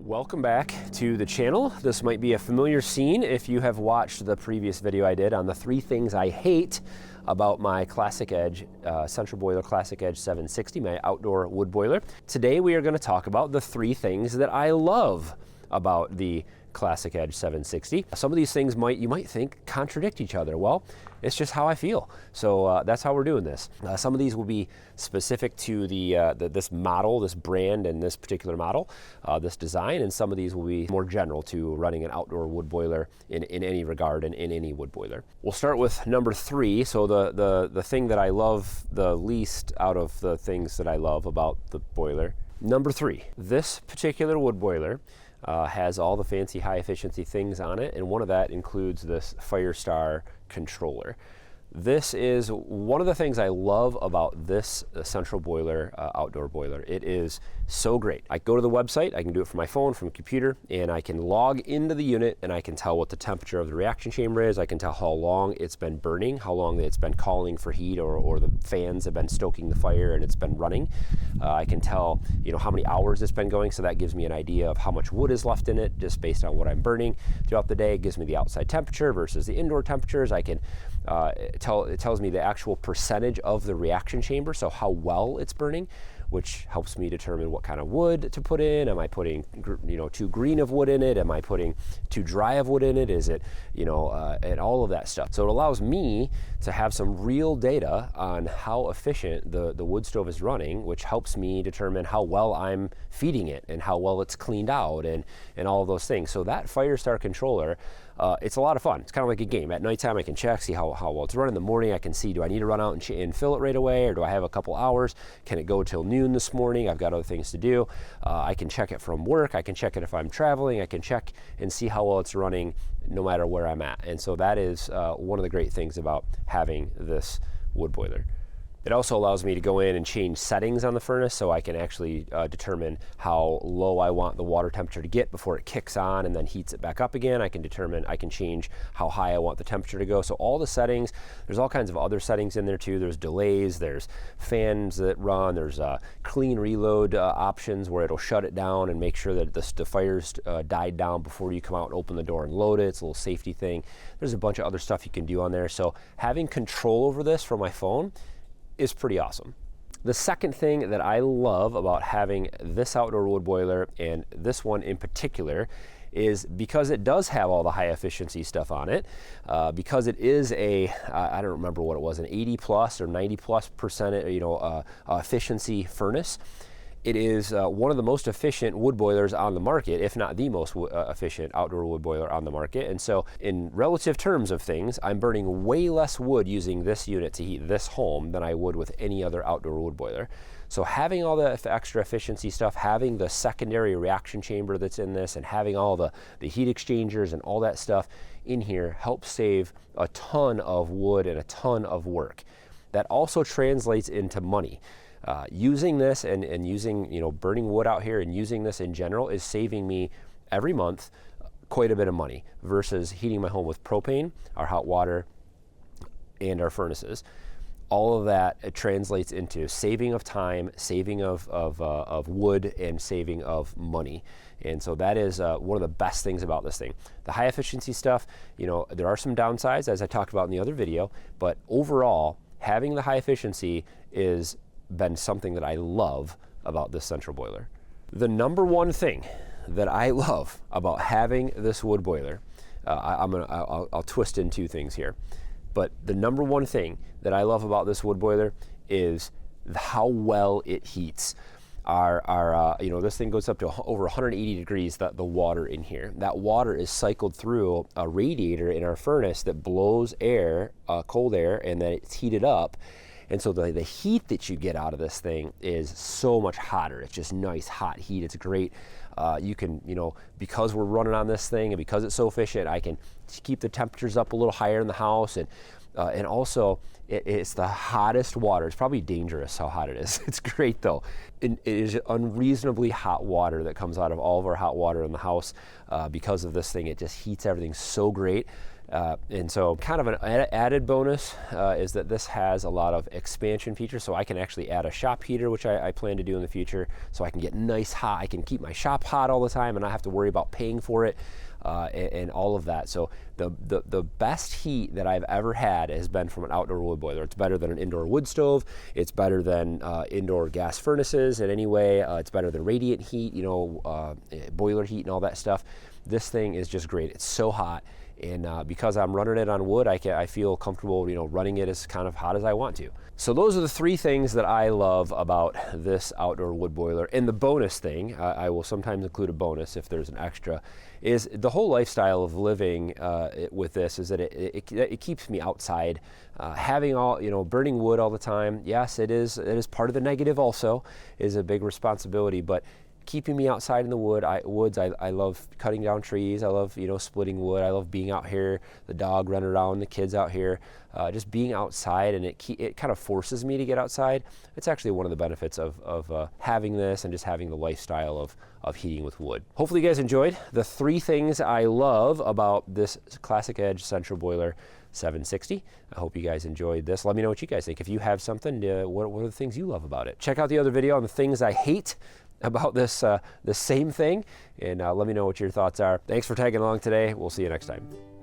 Welcome back to the channel. This might be a familiar scene if you have watched the previous video I did on the 3 things I hate about my Classic Edge, Central Boiler Classic Edge 760, my outdoor wood boiler. Today we are going to talk about the 3 things that I love about the Classic Edge 760. Some of these things you might think contradict each other. Well, it's just how I feel. So that's how we're doing this. Some of these will be specific to this model, this brand, and this particular model, this design, and some of these will be more general to running an outdoor wood boiler in any regard and in any wood boiler. We'll start with number 3. So the thing that I love the least out of the things that I love about the boiler. Number 3, this particular wood boiler has all the fancy high efficiency things on it, and one of that includes this Firestar controller. This is one of the things I love about this central boiler, outdoor boiler. It is so great. I go to the website, I can do it from my phone, from a computer, and I can log into the unit and I can tell what the temperature of the reaction chamber is. I can tell how long it's been burning, how long it's been calling for heat, or the fans have been stoking the fire and it's been running. I can tell, how many hours it's been going, so that gives me an idea of how much wood is left in it just based on what I'm burning throughout the day. It gives me the outside temperature versus the indoor temperatures. I can it tells me the actual percentage of the reaction chamber, so how well it's burning, which helps me determine what kind of wood to put in. Am I putting too green of wood in it? Am I putting too dry of wood in it? Is it, and all of that stuff. So it allows me to have some real data on how efficient the wood stove is running, which helps me determine how well I'm feeding it and how well it's cleaned out and all of those things. So that Firestar controller, it's a lot of fun. It's kind of like a game. At nighttime I can check, see how well it's running. In the morning I can see, do I need to run out and fill it right away, or do I have a couple hours? Can it go till noon this morning? I've got other things to do. I can check it from work. I can check it if I'm traveling. I can check and see how well it's running no matter where I'm at. And so that is one of the great things about having this wood boiler. It also allows me to go in and change settings on the furnace, so I can actually determine how low I want the water temperature to get before it kicks on and then heats it back up again. I can change how high I want the temperature to go. So all the settings, there's all kinds of other settings in there too. There's delays, there's fans that run, there's clean reload options where it'll shut it down and make sure that the fire's died down before you come out and open the door and load it. It's a little safety thing. There's a bunch of other stuff you can do on there. So having control over this from my phone is pretty awesome. The second thing that I love about having this outdoor wood boiler, and this one in particular, is because it does have all the high efficiency stuff on it, because it is I don't remember what it was, an 80 plus or 90 plus percent efficiency furnace. It is one of the most efficient wood boilers on the market, if not the most efficient outdoor wood boiler on the market. And so in relative terms of things, I'm burning way less wood using this unit to heat this home than I would with any other outdoor wood boiler. So having all the extra efficiency stuff, having the secondary reaction chamber that's in this, and having all the heat exchangers and all that stuff in here helps save a ton of wood and a ton of work. That also translates into money. Using this and using, burning wood out here and using this in general is saving me every month quite a bit of money versus heating my home with propane, our hot water, and our furnaces. All of that, it translates into saving of time, saving of wood, and saving of money. And so that is one of the best things about this thing. The high efficiency stuff, there are some downsides, as I talked about in the other video, but overall, having the high efficiency is been something that I love about this central boiler. The number one thing that I love about having this wood boiler, I'll twist in 2 things here, but the number one thing that I love about this wood boiler is how well it heats. This thing goes up to over 180 degrees, the water in here. That water is cycled through a radiator in our furnace that blows air, cold air, and then it's heated up. And so the heat that you get out of this thing is so much hotter. It's just nice hot heat. It's great. You can, because we're running on this thing and because it's so efficient, I can keep the temperatures up a little higher in the house. And also it's the hottest water. It's probably dangerous how hot it is. It's great though. It is unreasonably hot water that comes out of all of our hot water in the house because of this thing. It just heats everything so great. And so kind of an added bonus is that this has a lot of expansion features, so I can actually add a shop heater, which I plan to do in the future, so I can get nice hot. I can keep my shop hot all the time and not have to worry about paying for it. And all of that. So the best heat that I've ever had has been from an outdoor wood boiler. It's better than an indoor wood stove. It's better than indoor gas furnaces in any way. It's better than radiant heat, you know, boiler heat and all that stuff. This thing is just great. It's so hot. And because I'm running it on wood, I feel comfortable, you know, running it as kind of hot as I want to. So those are the 3 things that I love about this outdoor wood boiler. And the bonus thing, I will sometimes include a bonus if there's an extra, is the whole lifestyle of living with this is that it keeps me outside. Having all, you know, burning wood all the time, yes, it is part of the negative also, is a big responsibility, but keeping me outside in the woods. I love cutting down trees. I love, you know, splitting wood. I love being out here, the dog running around, the kids out here, just being outside, and it kind of forces me to get outside. It's actually one of the benefits of having this and just having the lifestyle of heating with wood. Hopefully you guys enjoyed the 3 things I love about this Classic Edge Central Boiler 760. I hope you guys enjoyed this. Let me know what you guys think. If you have something, what are the things you love about it? Check out the other video on the things I hate about this the same thing, and let me know what your thoughts are. Thanks for tagging along today. We'll see you next time.